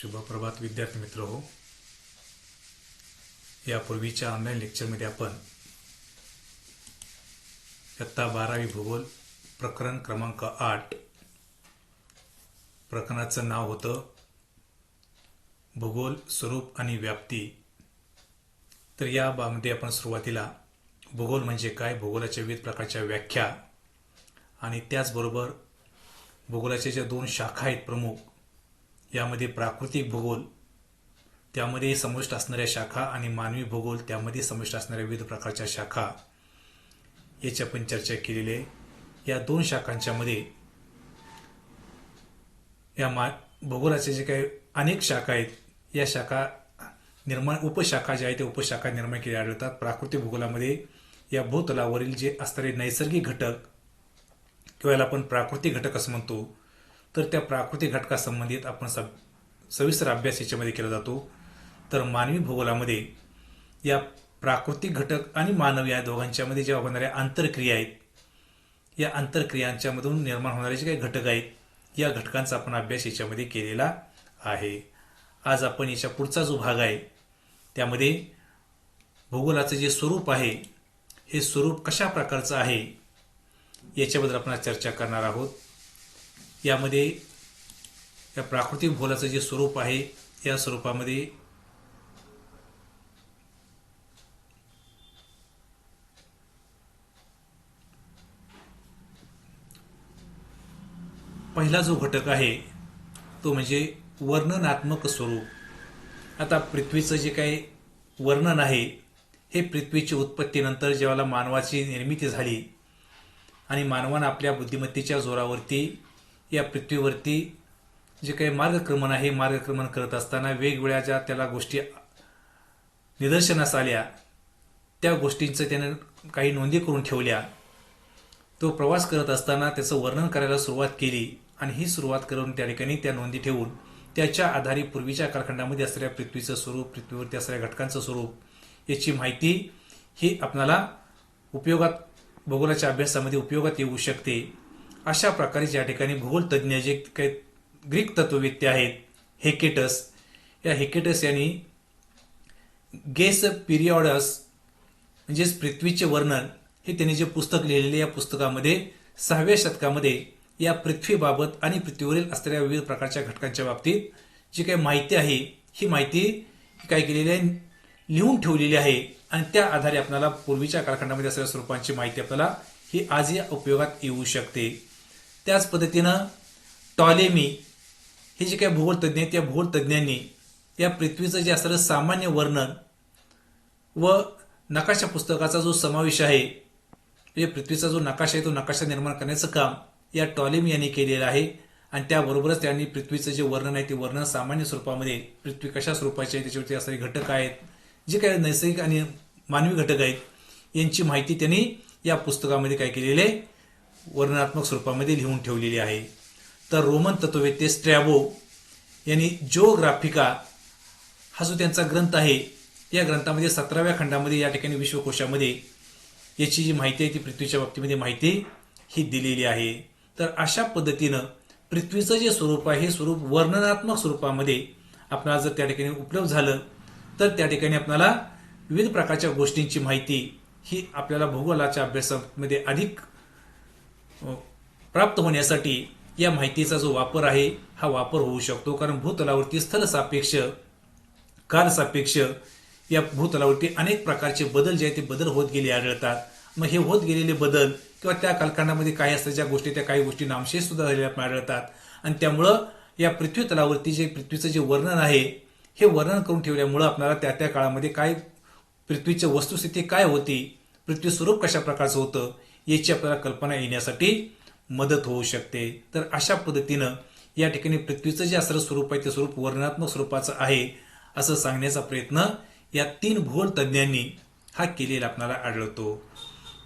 शुभप्रभात विद्यार्थी मित्र हो. यापूर्वीच्या ऑनलाईन लेक्चरमध्ये आपण इयत्ता 12वी भूगोल प्रकरण क्रमांक 8 प्रकरणाचं नाव होतं भूगोल स्वरूप आणि व्याप्ती. तर या बाबतीत आपण सुरुवातीला भूगोल म्हणजे काय, भूगोलाच्या विविध प्रकारच्या व्याख्या आणि त्याचबरोबर भूगोलाच्या ज्या दोन शाखा आहेत प्रमुख, यामध्ये प्राकृतिक भूगोल त्यामध्ये समाविष्ट असणाऱ्या शाखा आणि मानवी भूगोल त्यामध्ये समाविष्ट असणाऱ्या विविध प्रकारच्या शाखा याची आपण चर्चा केलेली आहे. या दोन शाखांच्या मध्ये या भूगोलाचे जे काही अनेक शाखा आहेत, या शाखा उपशाखा ज्या आहेत त्या उपशाखा निर्माण केल्या आढळतात. प्राकृतिक भूगोलामध्ये या भूतलावरील जे असणारे नैसर्गिक घटक किंवा याला आपण प्राकृतिक घटक असं म्हणतो, तर त्या प्राकृतिक घटकासंबंधित आपण सविस्तर अभ्यास याच्यामध्ये केला जातो. तर मानवी भूगोलामध्ये या प्राकृतिक घटक आणि मानव या दोघांच्या मध्ये जेव्हा होणाऱ्या आंतरक्रिया आहेत, या आंतरक्रियांच्या मधून निर्माण होणारे जे काही घटक आहेत, या घटकांचा आपण अभ्यास याच्यामध्ये केलेला आहे. आज आपण याच्या पुढचा जो भाग आहे त्यामध्ये भूगोलाचं जे स्वरूप आहे, हे स्वरूप कशा प्रकारचं आहे याच्याबद्दल आपण चर्चा करणार आहोत. यामध्ये या प्राकृतिक भूगोलाचं जे स्वरूप आहे, या स्वरूपामध्ये पहिला जो घटक आहे तो म्हणजे वर्णनात्मक स्वरूप. आता पृथ्वीचं जे काही वर्णन आहे, हे पृथ्वीची उत्पत्तीनंतर जेव्हा मानवाची निर्मिती झाली आणि मानवानं आपल्या बुद्धिमत्तेच्या जोरावरती या पृथ्वीवरती जे काही मार्गक्रमण आहे, मार्गक्रमण करत असताना वेगवेगळ्या ज्या त्याला गोष्टी निदर्शनास आल्या, त्या गोष्टींचं त्यानं काही नोंदी करून ठेवल्या. तो प्रवास करत असताना त्याचं वर्णन करायला सुरुवात केली आणि ही सुरुवात करून त्या ठिकाणी त्या नोंदी ठेवून त्याच्या आधारे पूर्वीच्या कालखंडामध्ये असलेल्या पृथ्वीचं स्वरूप, पृथ्वीवरती असलेल्या घटकांचं स्वरूप याची माहिती ही आपल्याला उपयोगात, भूगोलाच्या अभ्यासामध्ये उपयोगात येऊ शकते. अशा प्रकारे ज्या ठिकाणी भूगोल तज्ज्ञ जे काही ग्रीक तत्ववेत्ते आहेत, हेकेटस, या हेकेटस यांनी गेस पिरियॉडस म्हणजेच पृथ्वीचे वर्णन हे त्यांनी जे पुस्तक लिहिलेले, या पुस्तकामध्ये 6व्या शतकामध्ये या पृथ्वीबाबत आणि पृथ्वीवरील असलेल्या विविध प्रकारच्या घटकांच्या बाबतीत जी काही माहिती आहे, ही माहिती काय केलेली आहे, लिहून ठेवलेली आहे. आणि त्या आधारे आपल्याला पूर्वीच्या कालखंडामध्ये असलेल्या स्वरूपांची माहिती आपल्याला ही आजही उपयोगात येऊ शकते. त्याच पद्धतीनं टॉलेमी हे जे काही भूगोल तज्ज्ञ आहेत, त्या भूगोल तज्ज्ञांनी या पृथ्वीचं जे असलेलं सामान्य वर्णन व नकाशा पुस्तकाचा जो समावेश आहे, म्हणजे पृथ्वीचा जो नकाशा आहे तो नकाशा निर्माण करण्याचं काम या टॉलेमी यांनी केलेलं आहे. आणि त्याबरोबरच त्यांनी पृथ्वीचं जे वर्णन आहे ते वर्णन सामान्य स्वरूपामध्ये, पृथ्वी कशा स्वरूपाची आहे, त्याच्यावरती असणारे घटक आहेत, जे काही नैसर्गिक आणि मानवी घटक आहेत, यांची माहिती त्यांनी या पुस्तकामध्ये काय केलेले आहे, वर्णनात्मक स्वरूपामध्ये लिहून ठेवलेली आहे. तर रोमन तत्ववेत्ते स्ट्रॅबो यांनी जिओग्राफिका हा जो त्यांचा ग्रंथ आहे, या ग्रंथामध्ये 17व्या खंडामध्ये या ठिकाणी विश्वकोशामध्ये याची जी माहिती आहे ती पृथ्वीच्या बाबतीमध्ये माहिती ही दिलेली आहे. तर अशा पद्धतीनं पृथ्वीचं जे स्वरूप आहे, हे स्वरूप वर्णनात्मक स्वरूपामध्ये आपल्याला जर त्या ठिकाणी उपलब्ध झालं, तर त्या ठिकाणी आपल्याला विविध प्रकारच्या गोष्टींची माहिती ही आपल्याला भूगोलाच्या अभ्यासामध्ये अधिक प्राप्त होण्यासाठी या माहितीचा जो वापर आहे, हा वापर होऊ शकतो. कारण भूतलावरती स्थलसापेक्ष, कालसापेक्ष या भूतलावरती अनेक प्रकारचे बदल जे आहेत ते बदल होत गेले आढळतात. मग हे होत गेलेले बदल किंवा त्या कालखंडामध्ये काही असतात ज्या गोष्टी, त्या काही गोष्टी नामशेष सुद्धा झालेल्या आढळतात. आणि त्यामुळं या पृथ्वी तलावरती जे पृथ्वीचं जे वर्णन आहे, हे वर्णन करून ठेवल्यामुळं आपल्याला त्या त्या काळामध्ये काय पृथ्वीची वस्तुस्थिती काय होती, पृथ्वी स्वरूप कशा प्रकारचं होतं, याची आपल्याला कल्पना येण्यासाठी मदत होऊ शकते. तर अशा पद्धतीनं या ठिकाणी पृथ्वीचं जे असणारं स्वरूप आहे ते स्वरूप वर्णनात्मक स्वरूपाचं आहे असं सांगण्याचा प्रयत्न या 3 भूगोल तज्ज्ञांनी हा केलेला आपल्याला आढळतो.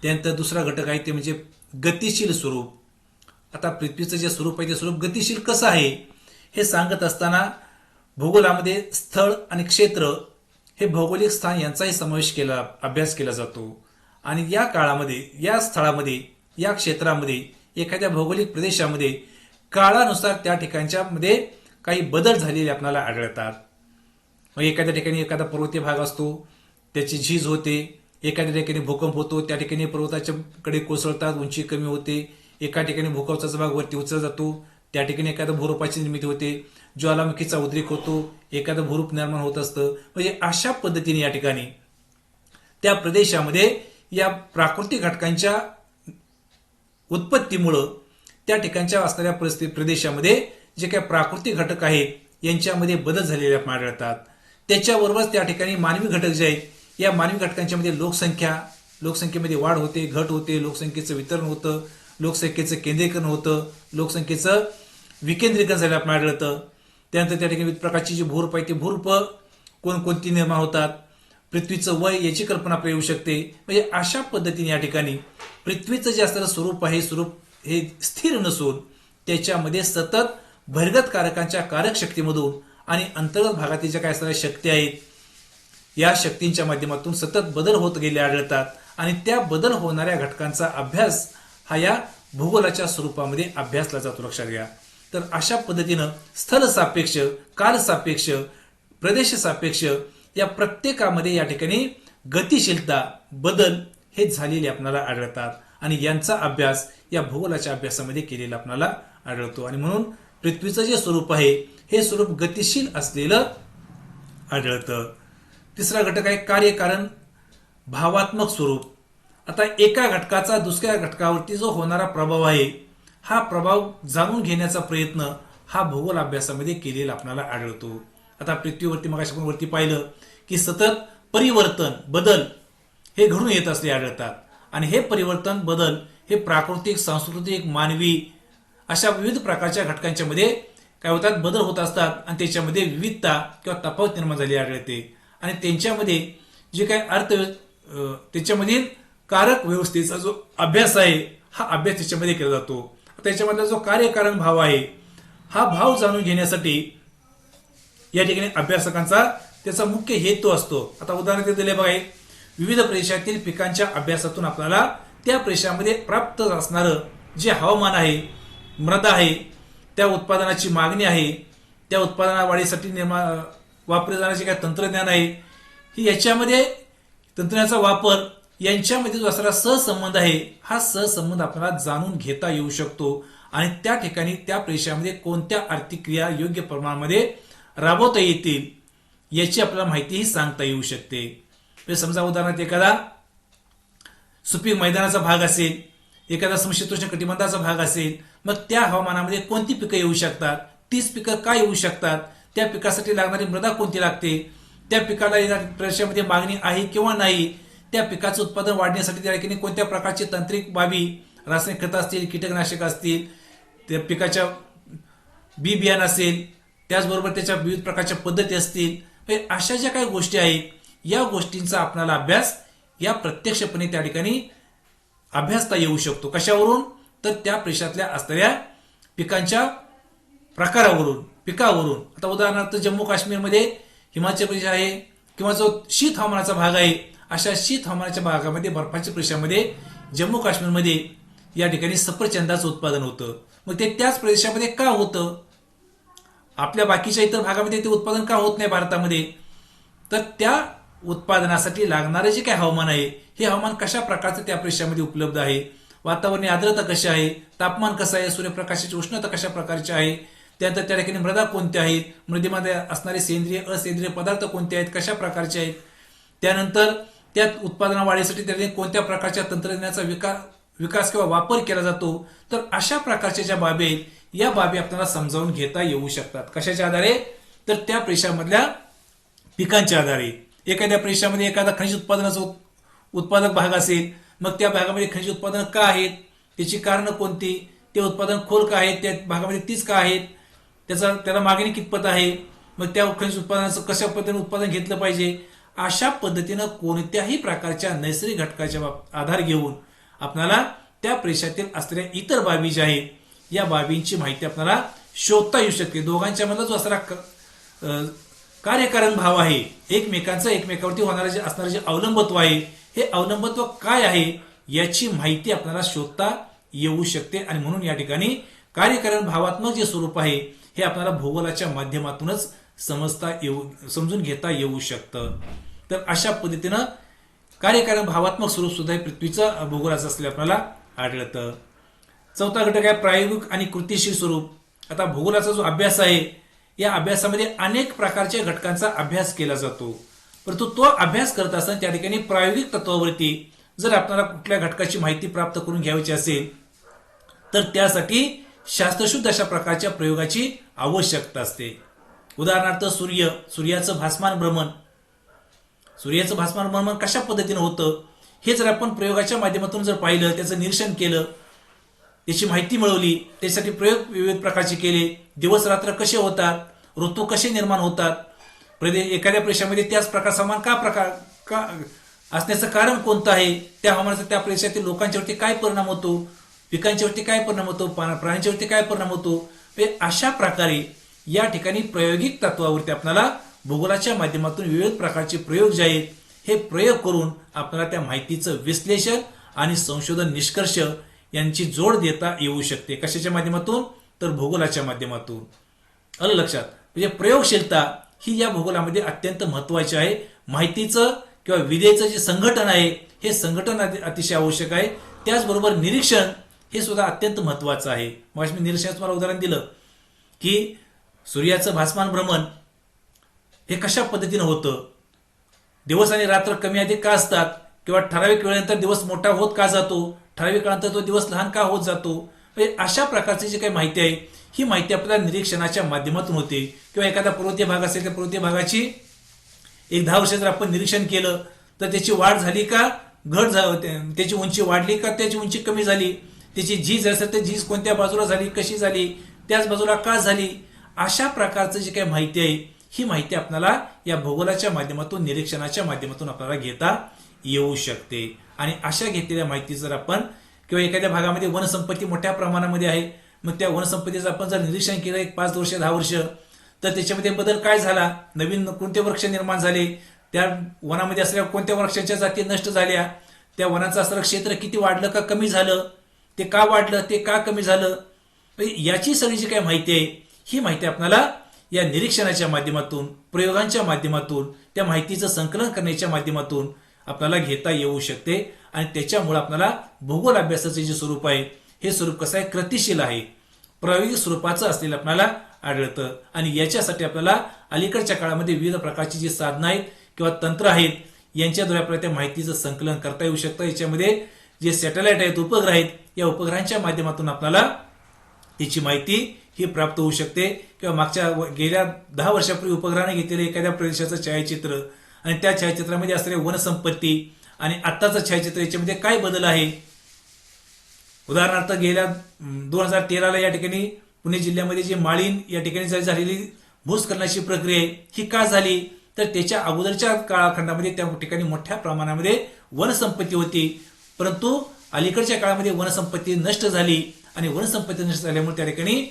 त्यानंतर दुसरा घटक आहे ते म्हणजे गतिशील स्वरूप. आता पृथ्वीचं जे स्वरूप आहे ते स्वरूप गतिशील कसं आहे हे सांगत असताना भूगोलामध्ये स्थळ आणि क्षेत्र हे भौगोलिक स्थान यांचाही समावेश केला, अभ्यास केला जातो. आणि या काळामध्ये, या स्थळामध्ये, या क्षेत्रामध्ये, एखाद्या भौगोलिक प्रदेशामध्ये काळानुसार त्या ठिकाणच्या मध्ये काही बदल झालेले आपल्याला आढळतात. मग एखाद्या ठिकाणी एखादा पर्वतीय भाग असतो, त्याची झीज होते. एखाद्या ठिकाणी भूकंप होतो, त्या ठिकाणी पर्वताच्या कडे कोसळतात, उंची कमी होते. एका ठिकाणी भूकंपाचा भाग वरती उचलला जातो, त्या ठिकाणी एखाद्या भूरूपाची निर्मिती होते. ज्वालामुखीचा उद्रेक होतो, एखादं भूरूप निर्माण होत असतं. म्हणजे अशा पद्धतीने या ठिकाणी त्या प्रदेशामध्ये या प्राकृतिक घटकांच्या उत्पत्तीमुळं त्या ठिकाणच्या असणाऱ्या प्रदेशामध्ये जे काही प्राकृतिक घटक आहेत यांच्यामध्ये बदल झालेले आढळतात. त्याच्याबरोबरच त्या ठिकाणी मानवी घटक जे आहेत, या मानवी घटकांच्या मध्ये लोकसंख्येमध्ये वाढ होते, घट होते, लोकसंख्येचं वितरण होतं, लोकसंख्येचं केंद्रीकरण होतं, लोकसंख्येचं विकेंद्रीकरण झालं आढळतं. त्यानंतर त्या ठिकाणी विविध प्रकारची जी भूरूप आहे ती भूरूप कोणकोणती निर्माण होतात, पृथ्वीचं वय याची कल्पना आपल्याला येऊ शकते. म्हणजे अशा पद्धतीने या ठिकाणी पृथ्वीचं जे असणारं स्वरूप आहे, स्वरूप हे स्थिर नसून त्याच्यामध्ये सतत बहिर्गत कारकांच्या कारक शक्तीमधून आणि अंतर्गत भागातील ज्या काय असणाऱ्या शक्ती आहेत, या शक्तींच्या माध्यमातून सतत बदल होत गेले आढळतात. आणि त्या बदल होणाऱ्या घटकांचा अभ्यास हा या भूगोलाच्या स्वरूपामध्ये अभ्यासला जातो, लक्षात घ्या. तर अशा पद्धतीनं स्थल सापेक्ष, काल सापेक्ष, प्रदेश सापेक्ष या प्रत्येकामध्ये या ठिकाणी गतिशीलता, बदल हे झालेले आपल्याला आढळतात. आणि यांचा अभ्यास या भूगोलाच्या अभ्यासामध्ये केलेला आपल्याला आढळतो. आणि म्हणून पृथ्वीचं जे स्वरूप आहे हे स्वरूप गतिशील असलेलं आढळतं. तिसरा घटक आहे कार्यकारण भावात्मक स्वरूप. आता एका घटकाचा दुसऱ्या घटकावरती जो होणारा प्रभाव आहे, हा प्रभाव जाणून घेण्याचा प्रयत्न हा भूगोल अभ्यासामध्ये केलेला आपल्याला आढळतो. आता पृथ्वीवरती मग आपण वरती पाहिलं की सतत परिवर्तन, बदल हे घडून येत असले आढळतात. आणि हे परिवर्तन, बदल हे प्राकृतिक, सांस्कृतिक, मानवी अशा विविध प्रकारच्या घटकांच्या मध्ये काय होतात, बदल होत असतात. आणि त्याच्यामध्ये विविधता किंवा तफावत निर्माण झाली आढळते. आणि त्यांच्यामध्ये जे काही त्याच्यामधील कारक व्यवस्थेचा जो अभ्यास आहे, हा अभ्यास त्याच्यामध्ये केला जातो. त्याच्यामधला जो कार्यकारण भाव आहे, हा भाव जाणून घेण्यासाठी या ठिकाणी अभ्यासकांचा त्याचा मुख्य हेतू असतो. आता उदाहरण दिले बघा, विविध प्रदेशातील पिकांच्या अभ्यासातून आपल्याला त्या प्रदेशामध्ये प्राप्त असणारं जे हवामान आहे, मृदा आहे, त्या उत्पादनाची मागणी आहे, त्या उत्पादना वाढीसाठी वापरले जाणारे जे काही तंत्रज्ञान आहे, ही याच्यामध्ये तंत्रज्ञानाचा वापर यांच्यामध्ये जो असणारा सहसंबंध आहे, हा सहसंबंध आपल्याला जाणून घेता येऊ शकतो. आणि त्या ठिकाणी त्या प्रदेशामध्ये कोणत्या आर्थिक क्रिया योग्य प्रमाणामध्ये राबवता येतील याची आपल्याला माहितीही सांगता येऊ शकते. समजा उदाहरणार्थ एखादा सुपीक मैदानाचा भाग असेल, एखादा समशीतोष्ण कटिबंधाचा भाग असेल, मग त्या हवामानामध्ये कोणती पिकं येऊ शकतात, तीच पिकं काय येऊ शकतात, त्या पिकासाठी लागणारी मृदा कोणती लागते, त्या पिकाला या प्रदेशामध्ये मागणी आहे किंवा नाही, त्या पिकाचं उत्पादन वाढण्यासाठी त्या ठिकाणी कोणत्या प्रकारचे तांत्रिक बाबी, रासायनिक खतं असतील, कीटकनाशक असतील, त्या पिकाच्या बी बियाणं असेल, त्याचबरोबर त्याच्या विविध प्रकारच्या पद्धती असतील, अशा ज्या काही गोष्टी आहेत, या गोष्टींचा आपल्याला अभ्यास या प्रत्यक्षपणे त्या ठिकाणी अभ्यासता येऊ शकतो. कशावरून? तर त्या प्रदेशातल्या असणाऱ्या पिकांच्या प्रकारावरून, पिकावरून. आता उदाहरणार्थ जम्मू काश्मीरमध्ये हिमाचल प्रदेश आहे किंवा जो शीत हवामानाचा भाग आहे, अशा शीत हवामानाच्या भागामध्ये, बर्फाच्या प्रदेशामध्ये, जम्मू काश्मीरमध्ये या ठिकाणी सफरचंदाचं उत्पादन होतं. मग ते त्याच प्रदेशामध्ये का होतं? आपल्या बाकीच्या इतर भागामध्ये ते उत्पादन का होत नाही भारतामध्ये? तर त्या उत्पादनासाठी लागणारे जे काही हवामान आहे, हे हवामान कशा प्रकारचं त्या प्रदेशामध्ये उपलब्ध आहे, वातावरणीय आर्द्रता कशी आहे, तापमान कसं आहे, सूर्यप्रकाशाची उष्णता कशा प्रकारची आहे, त्यानंतर त्या ठिकाणी मृदा कोणत्या आहेत, मृदेमध्ये असणारे सेंद्रिय असेंद्रिय पदार्थ कोणते आहेत, कशा प्रकारचे आहेत, त्यानंतर त्या उत्पादना वाढीसाठी त्या ठिकाणी कोणत्या प्रकारच्या तंत्रज्ञानाचा विकास किंवा वापर केला जातो. तर अशा प्रकारच्या ज्या बाबी आहेत, या बाबी आपल्याला समजावून घेता येऊ शकतात. कशाच्या आधारे? तर त्या प्रदेशामधल्या पिकांच्या आधारे. एखाद्या प्रदेशामध्ये एखादा खनिज उत्पादनाचा उत्पादक भाग असेल, मग त्या भागामध्ये खनिज उत्पादन का आहेत, त्याची कारणं कोणती, ते उत्पादन खोल का आहेत, त्या भागामध्ये तीच का आहेत, त्याला मागणी कितपत आहे, मग त्या खनिज उत्पादनाचं कशा पद्धतीने उत्पादन घेतलं पाहिजे. अशा पद्धतीनं कोणत्याही प्रकारच्या नैसर्गिक घटकाच्या आधार घेऊन आपल्याला त्या प्रदेशातील असलेल्या इतर बाबी ज्या आहेत, या बाबींची माहिती आपल्याला शोधता येऊ शकते. दोघांच्या मधला जो असणारा कार्यकारण भाव आहे, एकमेकावरती होणारे जे असणारे जे अवलंबत्व आहे, हे अवलंबत्व काय आहे याची माहिती आपल्याला शोधता येऊ शकते. आणि म्हणून या ठिकाणी कार्यकारण भावात्मक जे स्वरूप आहे हे आपल्याला भूगोलाच्या माध्यमातूनच समजून घेता येऊ शकतं. तर अशा पद्धतीनं कार्यकारण भावात्मक स्वरूप सुद्धा हे पृथ्वीचं भूगोलाचं असले आपल्याला आढळतं. चौथा घटक आहे प्रायोगिक आणि कृतीशील स्वरूप. आता भूगोलाचा जो अभ्यास आहे या अभ्यासामध्ये अनेक प्रकारच्या घटकांचा अभ्यास केला जातो, परंतु तो अभ्यास करत असताना त्या ठिकाणी प्रायोगिक तत्वावरती जर आपल्याला कुठल्या घटकाची माहिती प्राप्त करून घ्यायची असेल तर त्यासाठी शास्त्रशुद्ध अशा प्रकारच्या प्रयोगाची आवश्यकता असते. उदाहरणार्थ सूर्याचं भासमान भ्रमण कशा पद्धतीने होतं हे जर आपण प्रयोगाच्या माध्यमातून जर पाहिलं, त्याचं निरीक्षण केलं, त्याची माहिती मिळवली, त्यासाठी प्रयोग विविध प्रकारचे केले, दिवस रात्र कसे होतात, ऋतू कसे निर्माण होतात, एखाद्या प्रदेशामध्ये त्याच प्रकारचा हवामान का असण्याचं कारण कोणतं आहे, त्या हवामानाचा त्या प्रदेशातील लोकांच्यावरती काय परिणाम होतो, पिकांच्यावरती काय परिणाम होतो, प्राण्यांच्यावरती काय परिणाम होतो. अशा प्रकारे या ठिकाणी प्रायोगिक तत्वावरती आपल्याला भूगोलाच्या माध्यमातून विविध प्रकारचे प्रयोग जे आहेत हे प्रयोग करून आपल्याला त्या माहितीचं विश्लेषण आणि संशोधन निष्कर्ष यांची जोड देता येऊ शकते. कशाच्या माध्यमातून? तर भूगोलाच्या माध्यमातून. आलं लक्षात? म्हणजे प्रयोगशीलता ही या भूगोलामध्ये अत्यंत महत्वाची आहे. माहितीचं किंवा विद्येचं जे संघटन आहे हे संघटन अतिशय आवश्यक आहे. त्याचबरोबर निरीक्षण हे सुद्धा अत्यंत महत्वाचं आहे. मग मी निरीक्षणाचं तुम्हाला उदाहरण दिलं की सूर्याचं भासमान भ्रमण हे कशा पद्धतीनं होतं, दिवस आणि रात्र कमी अधिक का असतात, किंवा ठराविक वेळेनंतर दिवस मोठा होत का जातो, ठराविक वेळानंतर तो दिवस लहान का होत जातो. अशा प्रकारची जी काही माहिती आहे ही माहिती आपल्याला निरीक्षणाच्या माध्यमातून होते. किंवा एखादा पर्वतीय भाग असेल तर पर्वतीय भागाची 10 वर्ष जर आपण निरीक्षण केलं तर त्याची वाढ झाली का घट त्याची उंची वाढली का त्याची उंची कमी झाली, त्याची झीज असेल तर झीज कोणत्या बाजूला झाली, कशी झाली, त्याच बाजूला का झाली. अशा प्रकारचं जी काही माहिती आहे ही माहिती आपल्याला या भूगोलाच्या माध्यमातून निरीक्षणाच्या माध्यमातून आपल्याला घेता येऊ शकते. आणि अशा घेतलेल्या माहिती जर आपण किंवा एखाद्या भागामध्ये वनसंपत्ती मोठ्या प्रमाणामध्ये आहे, मग त्या वनसंपत्तीचं आपण जर निरीक्षण केलं 5 वर्ष 10 वर्ष तर त्याच्यामध्ये बदल काय झाला, नवीन कोणते वृक्ष निर्माण झाले, त्या वनामध्ये असलेल्या कोणत्या वृक्षांच्या जाती नष्ट झाल्या, त्या वनाचं असणारं क्षेत्र किती वाढलं का कमी झालं, ते का वाढलं ते का कमी झालं, याची सगळी जी काही माहिती आहे ही माहिती आपल्याला या निरीक्षणाच्या माध्यमातून प्रयोगांच्या माध्यमातून त्या माहितीचं संकलन करण्याच्या माध्यमातून आपल्याला घेता येऊ शकते. आणि त्याच्यामुळे आपल्याला भूगोल अभ्यासाचे जे स्वरूप आहे हे स्वरूप कसं आहे, कृतीशील आहे, प्रायोगिक स्वरूपाचं असलेलं आपल्याला आढळतं. आणि याच्यासाठी आपल्याला अलीकडच्या काळामध्ये विविध प्रकारची जी साधनं आहेत किंवा तंत्र आहेत यांच्याद्वारे आपल्याला त्या माहितीचं संकलन करता येऊ शकतं. याच्यामध्ये जे सॅटेलाइट आहेत, उपग्रह आहेत, या उपग्रहांच्या माध्यमातून आपल्याला त्याची माहिती ही प्राप्त होऊ शकते. किंवा गेल्या 10 वर्षापूर्वी उपग्रहाने घेतलेले एखाद्या प्रदेशाचं छायाचित्र आणि त्या छायाचित्रामध्ये असलेल्या वनसंपत्ती आणि आत्ताचं छायाचित्र याच्यामध्ये काय बदल आहे. उदाहरणार्थ गेल्या 2013ला या ठिकाणी पुणे जिल्ह्यामध्ये जे माळीण या ठिकाणी झालेली भूस्खलनाची प्रक्रिया ही का झाली, तर त्याच्या अगोदरच्या काळखंडामध्ये त्या ठिकाणी मोठ्या प्रमाणामध्ये वनसंपत्ती होती, परंतु अलीकडच्या काळामध्ये वनसंपत्ती नष्ट झाली आणि वनसंपत्ती नष्ट झाल्यामुळे त्या ठिकाणी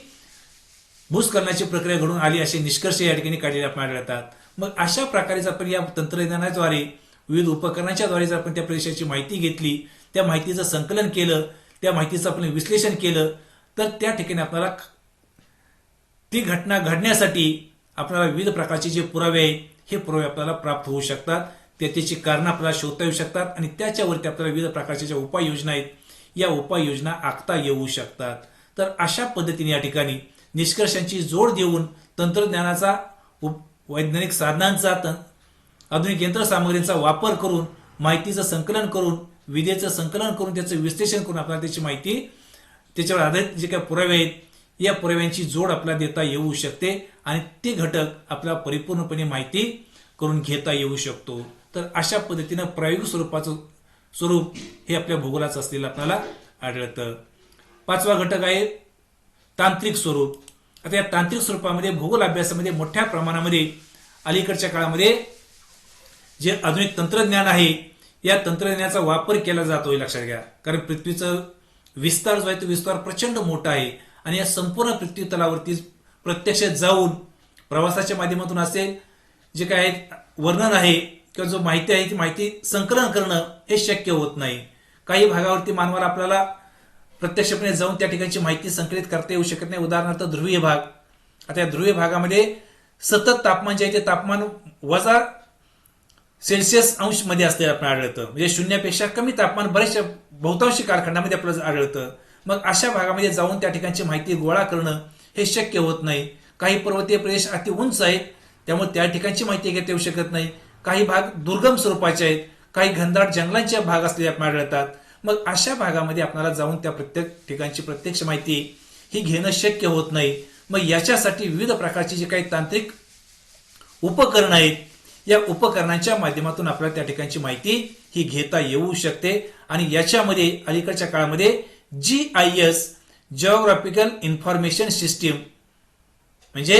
भूस्खलनाची प्रक्रिया घडून आली असे निष्कर्ष या ठिकाणी काढलेले आपल्याला आढळतात. मग अशा प्रकारे जर आपण या तंत्रज्ञानाद्वारे विविध उपकरणांच्याद्वारे जर आपण त्या प्रदेशाची माहिती घेतली, त्या माहितीचं संकलन केलं, त्या माहितीचं आपण विश्लेषण केलं तर त्या ठिकाणी आपल्याला ती घटना घडण्यासाठी आपल्याला विविध प्रकारचे जे पुरावे आहेत हे पुरावे आपल्याला प्राप्त होऊ शकतात. त्याची कारणं आपल्याला शोधता येऊ शकतात आणि त्याच्यावरती आपल्याला विविध प्रकारच्या ज्या उपाययोजना आहेत या उपाययोजना आखता येऊ शकतात. तर अशा पद्धतीने या ठिकाणी निष्कर्षांची जोड देऊन तंत्रज्ञानाचा वैज्ञानिक साधनांचा आधुनिक यंत्रसामग्रींचा वापर करून माहितीचं संकलन करून विद्येचं संकलन करून त्याचं विश्लेषण करून आपल्याला त्याची माहिती त्याच्यावर आधारित जे काही पुरावे आहेत या पुराव्यांची जोड आपल्याला देता येऊ शकते आणि ते घटक आपल्याला परिपूर्णपणे माहिती करून घेता येऊ शकतो. तर अशा पद्धतीनं प्रायोगिक स्वरूपाचं स्वरूप हे आपल्या भूगोलाचं असलेलं आपल्याला आढळतं. 5वा घटक आहे तांत्रिक स्वरूप. आता या तांत्रिक स्वरूपामध्ये भूगोल अभ्यासामध्ये मोठ्या प्रमाणामध्ये अलीकडच्या काळामध्ये जे आधुनिक तंत्रज्ञान आहे या तंत्रज्ञानाचा वापर केला जातोय, लक्षात घ्या. कारण पृथ्वीचं विस्तार जो आहे तो विस्तार प्रचंड मोठा आहे आणि या संपूर्ण पृथ्वी तलावरती प्रत्यक्ष जाऊन प्रवासाच्या माध्यमातून असेल जे काय वर्णन आहे किंवा जो माहिती आहे ती माहिती संकलन करणं हे शक्य होत नाही. काही भागावरती मानवाला आपल्याला प्रत्यक्षपणे जाऊन त्या ठिकाणची माहिती संकलित करता येऊ शकत नाही. उदाहरणार्थ ध्रुवीय भाग. आता या ध्रुवीय भागामध्ये सतत तापमान जे आहे ते तापमान वजा सेल्सिअस अंश मध्ये असते आपल्याला आढळतं. म्हणजे शून्यापेक्षा कमी तापमान बऱ्याचशा बहुतांशी कालखंडामध्ये आपल्याला आढळतं. मग अशा भागामध्ये जाऊन त्या ठिकाणची माहिती गोळा करणं हे शक्य होत नाही. काही पर्वतीय प्रदेश अति उंच आहेत, त्यामुळे त्या ठिकाणची माहिती घेता येऊ शकत नाही. काही भाग दुर्गम स्वरूपाचे आहेत, काही घनदाट जंगलांचे भाग असलेले आपल्याला आढळतात. मग अशा भागामध्ये आपल्याला जाऊन त्या प्रत्येक ठिकाणची प्रत्यक्ष माहिती ही घेणं शक्य होत नाही. मग याच्यासाठी विविध प्रकारची जी काही तांत्रिक उपकरणं आहेत, या उपकरणांच्या माध्यमातून आपल्याला त्या ठिकाणची माहिती ही घेता येऊ शकते. आणि याच्यामध्ये अलीकडच्या काळामध्ये GIS जिओग्राफिकल इन्फॉर्मेशन सिस्टीम म्हणजे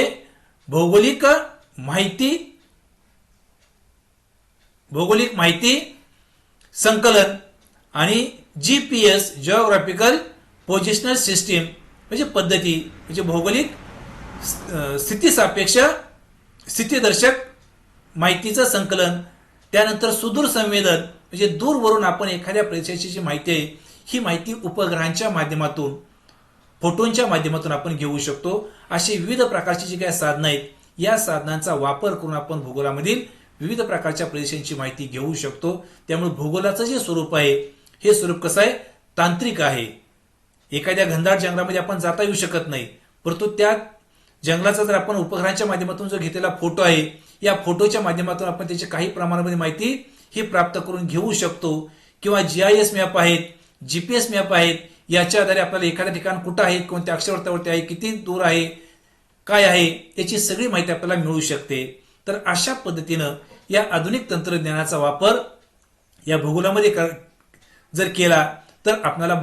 भौगोलिक माहिती संकलन आणि GPS जिओग्राफिकल पोझिशनल सिस्टीम म्हणजे पद्धती म्हणजे भौगोलिक स्थितीदर्शक माहितीचं संकलन. त्यानंतर सुदूर संवेदन म्हणजे दूरवरून आपण एखाद्या प्रदेशाची जी माहिती आहे ही माहिती उपग्रहांच्या माध्यमातून फोटोंच्या माध्यमातून आपण घेऊ शकतो. अशी विविध प्रकारची जी काही साधनं आहेत या साधनांचा वापर करून आपण भूगोलामधील विविध प्रकारच्या प्रदेशांची माहिती घेऊ शकतो. त्यामुळे भूगोलाचं जे स्वरूप आहे हे स्वरूप कसं आहे, तांत्रिक आहे. एखाद्या घनदाट जंगलामध्ये आपण जाता येऊ शकत नाही, परंतु त्या जंगलाचा जर आपण उपग्रहांच्या माध्यमातून जो घेतलेला फोटो आहे या फोटोच्या माध्यमातून आपण त्याची काही प्रमाणामध्ये माहिती ही प्राप्त करून घेऊ शकतो. किंवा GIS मॅप आहेत, GPS मॅप आहेत, याच्या आधारे आपल्याला एखाद्या ठिकाण कुठं आहे, कोणत्या अक्षरवृत्तावरती आहे, किती दूर आहे, काय आहे याची सगळी माहिती आपल्याला मिळू शकते. तर अशा पद्धतीनं या आधुनिक तंत्रज्ञानाचा वापर या भूगोलामध्ये जर केला तर आपल्याला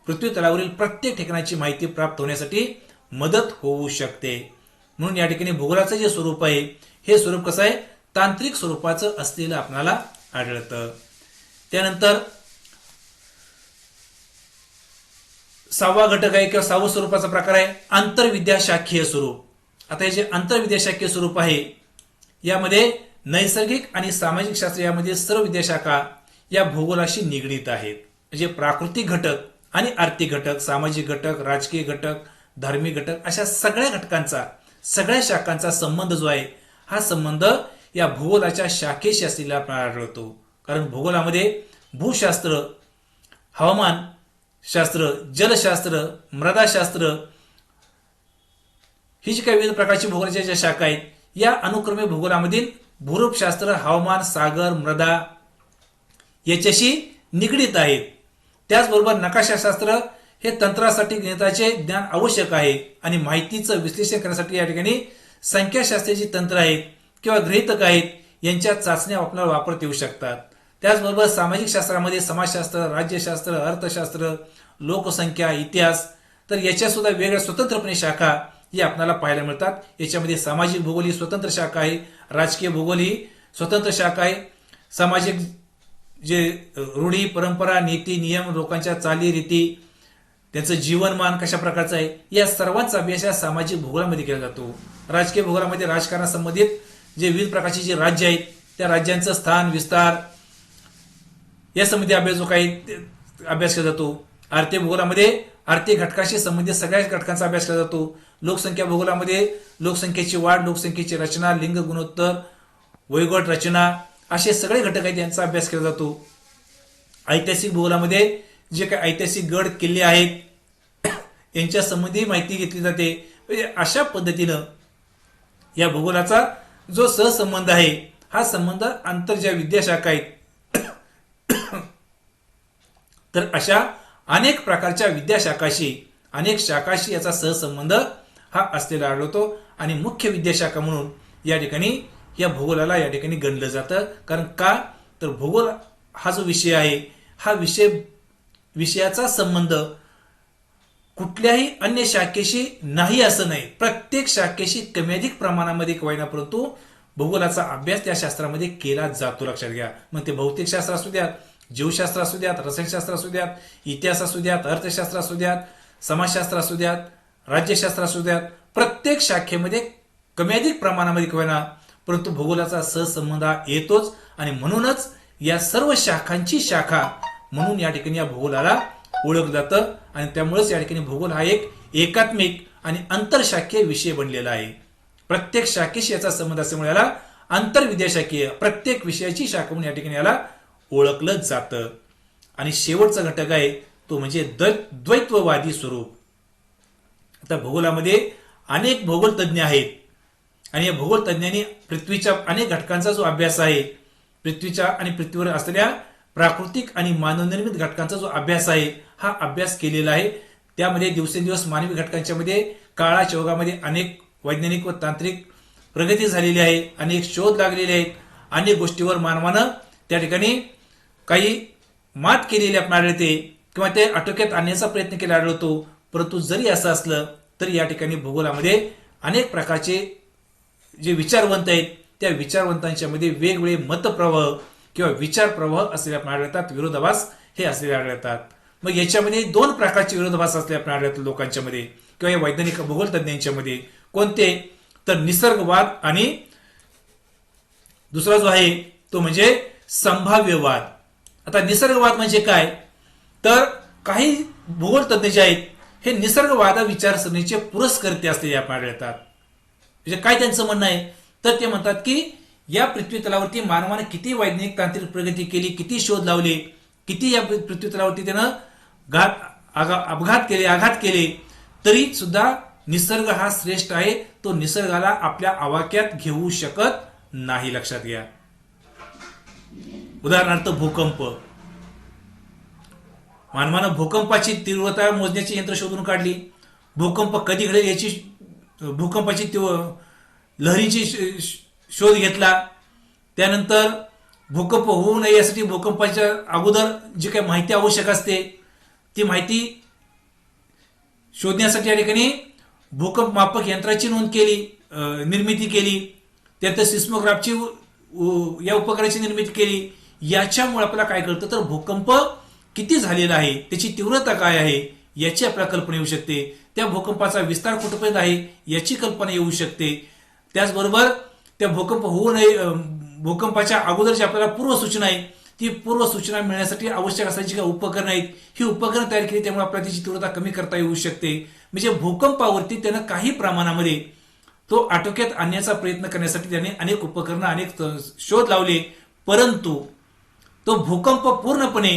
पृथ्वी तलावरील प्रत्येक ठिकाणाची माहिती प्राप्त होण्यासाठी मदत होऊ शकते. म्हणून या ठिकाणी भूगोलाचं जे स्वरूप आहे हे स्वरूप कसं आहे, तांत्रिक स्वरूपाचं असलेलं आपल्याला आढळतं. त्यानंतर 6वा घटक आहे किंवा 6वं स्वरूपाचा प्रकार आहे आंतरविद्याशाखीय स्वरूप. आता हे जे आंतरविद्याशाखीय स्वरूप आहे यामध्ये नैसर्गिक आणि सामाजिक शास्त्र यामध्ये सर्व विद्याशाखा या भूगोलाशी निगडीत आहेत. म्हणजे प्राकृतिक घटक आणि आर्थिक घटक, सामाजिक घटक, राजकीय घटक, धार्मिक घटक अशा सगळ्या घटकांचा, सगळ्या शाखांचा संबंध जो आहे हा संबंध या भूगोलाच्या शाखेशी असलेला आपल्याला आढळतो. कारण भूगोलामध्ये भूशास्त्र, हवामान शास्त्र, जलशास्त्र, मृदाशास्त्र ही जी काही विविध प्रकारची भूगोलाच्या ज्या शाखा आहेत या अनुक्रमे भूगोलामधील भूरूपशास्त्र, हवामान, सागर, मृदा याच्याशी निगडीत आहेत. त्याचबरोबर नकाशाशास्त्र हे तंत्रासाठी गणिताचे ज्ञान आवश्यक आहे आणि माहितीचं विश्लेषण करण्यासाठी या ठिकाणी संख्याशास्त्राची तंत्र आहेत किंवा गृहीतक आहेत यांच्या चाचण्या आपल्याला वापरता येऊ शकतात. त्याचबरोबर सामाजिक शास्त्रामध्ये समाजशास्त्र, राज्यशास्त्र, अर्थशास्त्र, लोकसंख्या, इतिहास तर याच्या सुद्धा वेगळ्या स्वतंत्रपणे शाखा ही आपल्याला पाहायला मिळतात. याच्यामध्ये सामाजिक भूगोल ही स्वतंत्र शाखा आहे, राजकीय भूगोल ही स्वतंत्र शाखा आहे, सामाजिक जे रूढी, परंपरा, नीती, नियम, लोकांच्या चाली रीती, त्यांचं जीवनमान कशा प्रकारचं आहे या सर्वांचा अभ्यास या सामाजिक भूगोलामध्ये केला जातो. राजकीय भूगोलामध्ये राजकारणासंबंधित जे विविध प्रकारची जी राज्य आहेत त्या राज्यांचं स्थान, विस्तार यासंबंधी अभ्यास जो काही अभ्यास केला जातो. आर्थिक भूगोलामध्ये आर्थिक घटकाशी संबंधित सगळ्या घटकांचा अभ्यास केला जातो. लोकसंख्या भूगोलामध्ये लोकसंख्येची वाढ, लोकसंख्येची रचना, लिंग गुणोत्तर, वयोगट रचना असे सगळे घटक आहेत यांचा अभ्यास केला जातो. ऐतिहासिक भूगोलामध्ये जे काही ऐतिहासिक गड किल्ले आहेत यांच्या संबंधी माहिती घेतली जाते. म्हणजे अशा पद्धतीनं या भूगोलाचा जो सहसंबंध आहे हा संबंध आंतर ज्या विद्याशाखा आहेत तर अशा अनेक प्रकारच्या विद्याशाखाशी, अनेक शाखाशी याचा सहसंबंध हा असलेला आढळतो. आणि मुख्य विद्याशाखा म्हणून या ठिकाणी या भूगोलाला या ठिकाणी गणलं जातं. कारण का तर भूगोल हा जो विषय आहे हा विषयाचा संबंध कुठल्याही अन्य शाखेशी नाही असं नाही, प्रत्येक शाखेशी कमी अधिक प्रमाणामध्ये होईना परंतु भूगोलाचा अभ्यास त्या शास्त्रामध्ये केला जातो. लक्षात घ्या. मग ते भौतिकशास्त्र असू द्यात, जीवशास्त्र असू द्यात, रसायनशास्त्र असू द्यात, इतिहास असू द्यात, अर्थशास्त्र असू द्यात, समाजशास्त्र असू द्यात, राज्यशास्त्र असू द्यात, प्रत्येक शाखेमध्ये कमी अधिक प्रमाणामध्ये होईना परंतु भूगोलाचा सहसंबंध येतोच. आणि म्हणूनच या सर्व शाखांची शाखा म्हणून या ठिकाणी या भूगोलाला ओळखलं जातं आणि त्यामुळेच या ठिकाणी भूगोल हा एक एकात्मिक आणि आंतरशाखीय विषय बनलेला आहे. प्रत्येक शाखेशी याचा संबंध असल्यामुळे याला आंतरविद्याशाखीय, प्रत्येक विषयाची शाखा म्हणून या ठिकाणी याला ओळखलं जातं. आणि शेवटचा घटक आहे तो म्हणजे द्वैत्ववादी स्वरूप. आता भूगोलामध्ये अनेक भूगोल तज्ज्ञ आहेत आणि या भूगोल तज्ज्ञांनी पृथ्वीच्या अनेक घटकांचा जो अभ्यास आहे, पृथ्वीच्या आणि पृथ्वीवर असलेल्या प्राकृतिक आणि मानवनिर्मित घटकांचा जो अभ्यास आहे हा अभ्यास केलेला आहे. त्यामध्ये दिवसेंदिवस मानवी घटकांच्या मध्ये काळाच्या ओघामध्ये अनेक वैज्ञानिक व तांत्रिक प्रगती झालेली आहे, अनेक शोध लागलेले आहेत, अनेक गोष्टीवर मानवानं त्या ठिकाणी काही मात केलेली आपल्याला आढळते किंवा ते आटोक्यात आणण्याचा प्रयत्न केला आढळतो. परंतु जरी असं असलं तरी या ठिकाणी भूगोलामध्ये अनेक प्रकारचे जे विचारवंत आहेत त्या विचारवंतांच्या मध्ये वेगवेगळे मतप्रवाह किंवा विचार प्रवाह असलेले आपल्याला आढळतात, विरोधाभास हे असलेले आढळतात. मग याच्यामध्ये दोन प्रकारचे विरोधाभास असलेले आपल्याला आढळतात लोकांच्या मध्ये किंवा या वैज्ञानिक भूगोल तज्ज्ञांच्या मध्ये. कोणते? तर निसर्गवाद आणि दुसरा जो आहे तो म्हणजे संभाव्यवाद. आता निसर्गवाद म्हणजे काय? तर काही भूगोल तज्ज्ञ जे आहेत हे निसर्गवाद विचारसरणीचे पुरस्कर्ते असलेले आपल्याला आढळतात. म्हणजे काय त्यांचं म्हणणं आहे? तर ते म्हणतात की या पृथ्वी तलावरती मानवाने किती वैज्ञानिक तांत्रिक प्रगती केली, किती शोध लावले, किती या पृथ्वी तलावरती त्यानं आघात केले, तरी सुद्धा निसर्ग हा श्रेष्ठ आहे. तो निसर्गाला आपल्या आवाक्यात घेऊ शकत नाही. लक्षात घ्या. उदाहरणार्थ भूकंप. मानवानं भूकंपाची तीव्रता मोजण्याची यंत्र शोधून काढली. भूकंप कधी घडेल याची भूकंपाची लहरीची शोध घेतला. त्यानंतर भूकंप होऊ नये यासाठी भूकंपाच्या अगोदर जी काही माहिती आवश्यक असते ती माहिती शोधण्यासाठी या ठिकाणी भूकंप मापक यंत्राची निर्मिती केली. त्यानंतर सिस्मोग्राफची या उपकरणाची निर्मिती केली. याच्यामुळे आपल्याला काय कळतं तर भूकंप किती झालेला आहे, त्याची तीव्रता काय आहे याची आपल्याला कल्पना येऊ शकते. त्या भूकंपाचा विस्तार कुठपर्यंत आहे याची कल्पना येऊ शकते. त्याचबरोबर त्या भूकंप होऊ नये भूकंपाच्या अगोदर जी आपल्याला पूर्वसूचना आहे ती पूर्वसूचना मिळण्यासाठी आवश्यक असलेली जी काही उपकरणं आहेत ही उपकरणं तयार केली, त्यामुळे आपल्याला त्याची तीव्रता कमी करता येऊ शकते. म्हणजे भूकंपावरती त्यानं काही प्रमाणामध्ये तो आटोक्यात आणण्याचा प्रयत्न करण्यासाठी त्याने अनेक उपकरणं अनेक शोध लावले. परंतु तो भूकंप पूर्णपणे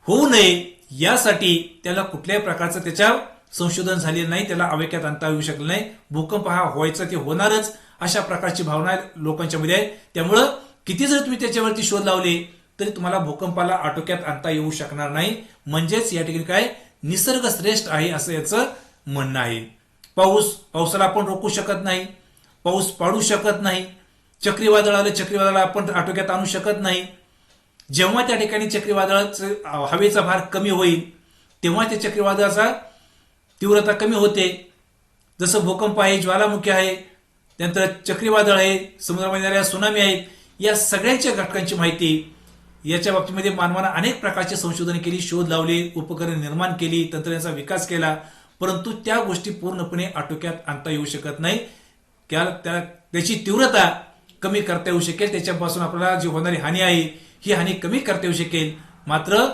होऊ नये यासाठी त्याला कुठल्याही प्रकारचं त्याच्या संशोधन झालेलं नाही, त्याला आवेक्यात आणता येऊ शकलं नाही. भूकंप हा व्हायचा ते होणारच अशा प्रकारची भावना लोकांच्या मध्ये आहे. त्यामुळं किती जर तुम्ही त्याच्यावरती शोध लावले तरी तुम्हाला भूकंपाला आटोक्यात आणता येऊ शकणार नाही. म्हणजेच या ठिकाणी काय निसर्ग श्रेष्ठ आहे असं याचं म्हणणं आहे. पावसाला आपण रोखू शकत नाही, पाऊस पाडू शकत नाही. चक्रीवादळाला आपण आटोक्यात आणू शकत नाही. जेव्हा त्या ठिकाणी चक्रीवादळाचं हवेचा भार कमी होईल तेव्हा त्या चक्रीवादळाचा तीव्रता कमी होते. जसं भूकंप आहे, ज्वालामुखी आहे, त्यानंतर चक्रीवादळ आहे, समुद्रामध्ये येणाऱ्या सुनामी आहेत, या सगळ्यांच्या घटकांची माहिती याच्या बाबतीमध्ये मानवानं अनेक प्रकारचे संशोधन केली, शोध लावले, उपकरण निर्माण केली, तंत्रज्ञानाचा विकास केला. परंतु त्या गोष्टी पूर्णपणे आटोक्यात आणता येऊ शकत नाही. त्याची तीव्रता कमी करता येऊ शकेल, त्याच्यापासून आपल्याला जी होणारी हानी आहे ही हानी कमी करता येऊ शकेल. मात्र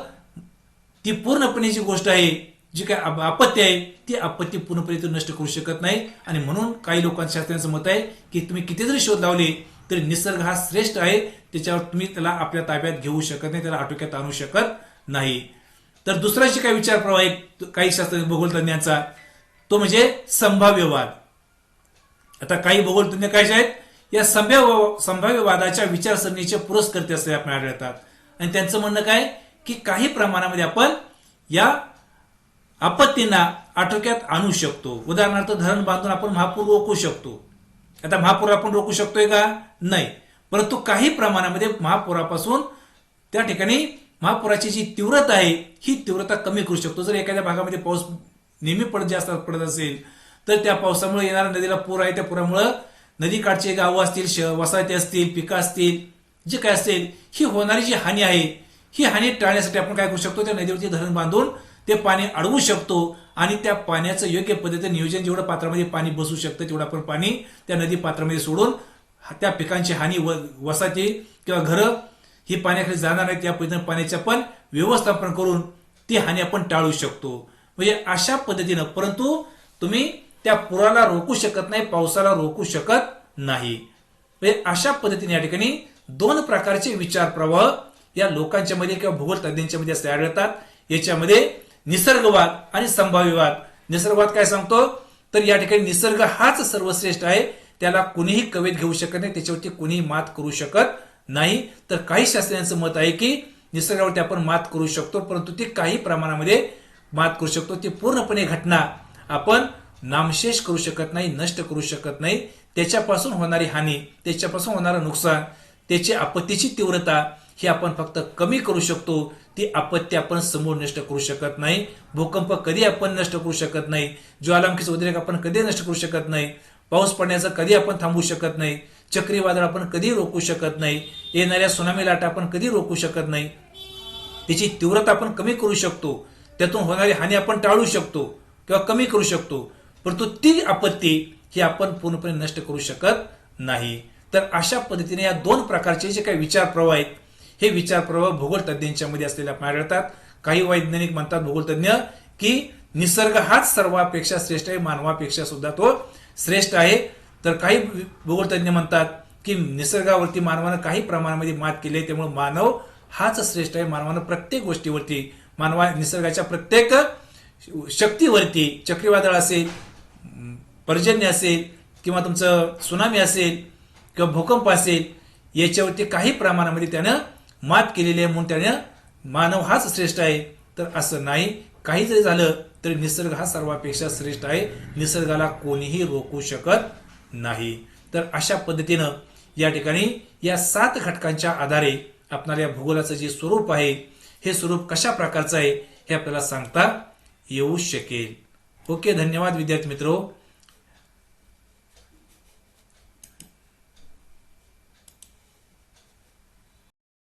ती पूर्णपणे जी गोष्ट आहे, जी काय आपत्ती आहे ती आपत्ती पूर्णपणे नष्ट करू शकत नाही. आणि म्हणून काही लोकांच्या शास्त्रज्ञांचं मत आहे की तुम्ही किती जरी शोध लावले तरी निसर्ग हा श्रेष्ठ आहे, त्याच्यावर तुम्ही त्याला आपल्या ताब्यात घेऊ शकत नाही, त्याला आटोक्यात आणू शकत नाही. तर दुसरा जे काही विचार प्रवाह आहे काही शास्त्रज्ञ भूगोल तज्ञांचा तो म्हणजे संभाव्यवाद. आता काही भूगोल तज्ञ काय आहेत या संभाव्यवादाच्या विचारसरणीचे पुरस्कर्ते असले आपल्याला आढळतात. आणि त्यांचं म्हणणं काय की काही प्रमाणामध्ये आपण या आपत्तींना आटोक्यात आणू शकतो. उदाहरणार्थ धरण बांधून आपण महापूर रोखू शकतो. आता महापूर आपण रोखू शकतोय का? नाही. परंतु काही प्रमाणामध्ये महापुरापासून त्या ठिकाणी महापुराची जी तीव्रता आहे ही तीव्रता कमी करू शकतो. जर एखाद्या भागामध्ये पाऊस नेहमी जास्त पडत असेल तर त्या पावसामुळे येणाऱ्या नदीला पूर आहे, त्या पुरामुळे नदीकाठचे गावं असतील, वसाहती असतील, पिकं असतील, जे काय असेल ही होणारी जी हानी आहे ही हानी टाळण्यासाठी आपण काय करू शकतो, त्या नदीवरती धरण बांधून ते पाणी अडवू शकतो आणि त्या पाण्याचं योग्य पद्धतीने नियोजन जेवढं पात्रामध्ये पाणी बसू शकतं तेवढं आपण पाणी त्या नदी पात्रामध्ये सोडून त्या पिकांची हानी वसाहती किंवा घरं ही पाण्याखाली जाणार नाही त्या पद्धतीने पाण्याचे आपण व्यवस्थापन करून ती हानी आपण टाळू शकतो. म्हणजे अशा पद्धतीनं, परंतु तुम्ही त्या पुराला रोखू शकत नाही, पावसाला रोखू शकत नाही. म्हणजे अशा पद्धतीने या ठिकाणी दोन प्रकारचे विचार प्रवाह या लोकांच्या मध्ये किंवा भूगोल तज्ञांच्या मध्ये असे आढळतात. याच्यामध्ये निसर्गवाद आणि संभाव्यवाद. निसर्गवाद काय सांगतो, तर या ठिकाणी निसर्ग हाच सर्वश्रेष्ठ आहे, त्याला कुणीही कवेत घेऊ शकत नाही, त्याच्यावरती कुणीही मात करू शकत नाही. तर काही शास्त्रज्ञांचं मत आहे की निसर्गावरती आपण मात करू शकतो, परंतु ती काही प्रमाणामध्ये मात करू शकतो. ती पूर्णपणे घटना आपण नामशेष करू शकत नाही, नष्ट करू शकत नाही. त्याच्यापासून होणारी हानी, त्याच्यापासून होणारं नुकसान, त्याची आपत्तीची तीव्रता ही आपण फक्त कमी करू शकतो. ती आपत्ती आपण समूळ नष्ट करू शकत नाही. भूकंप कधी आपण नष्ट करू शकत नाही. ज्वालामुखीचा उद्रेक आपण कधी नष्ट करू शकत नाही. पाऊस पडण्याचं कधी आपण थांबवू शकत नाही. चक्रीवादळ आपण कधी रोखू शकत नाही. येणाऱ्या सुनामी लाटा आपण कधी रोखू शकत नाही. त्याची तीव्रता आपण कमी करू शकतो, त्यातून होणारी हानी आपण टाळू शकतो किंवा कमी करू शकतो, परंतु ती आपत्ती ही आपण पूर्णपणे नष्ट करू शकत नाही. तर अशा पद्धतीने या दोन प्रकारचे जे काही विचार प्रवाह आहेत, हे विचार प्रवाह भूगोल तज्ञांच्या मध्ये असलेल्या आढळतात. काही वैज्ञानिक म्हणतात, भूगोल तज्ञ, की निसर्ग हाच सर्वापेक्षा श्रेष्ठ आहे, मानवापेक्षा सुद्धा तो श्रेष्ठ आहे. तर काही भूगोल तज्ञ म्हणतात की निसर्गावरती मानवानं काही प्रमाणामध्ये मात केली आहे, त्यामुळे मानव हाच श्रेष्ठ आहे. मानवानं प्रत्येक गोष्टीवरती, निसर्गाच्या प्रत्येक शक्तीवरती, चक्रीवादळ असेल, पर्जन्य असेल, किंवा तुमचं सुनामी असेल, किंवा भूकंप असेल, याच्यावरती काही प्रमाणामध्ये त्यानं मात केलेली आहे, म्हणून त्यानं मानव हाच श्रेष्ठ आहे. तर असं नाही. काही जरी झालं तरी निसर्ग हा सर्वापेक्षा श्रेष्ठ आहे. निसर्गाला कोणीही रोखू शकत नाही. तर अशा पद्धतीनं या ठिकाणी या 7 घटकांच्या आधारे आपल्याला या भूगोलाचं जे स्वरूप आहे, हे स्वरूप कशा प्रकारचं आहे हे आपल्याला सांगता येऊ शकेल. ओके, धन्यवाद विद्यार्थी मित्रो.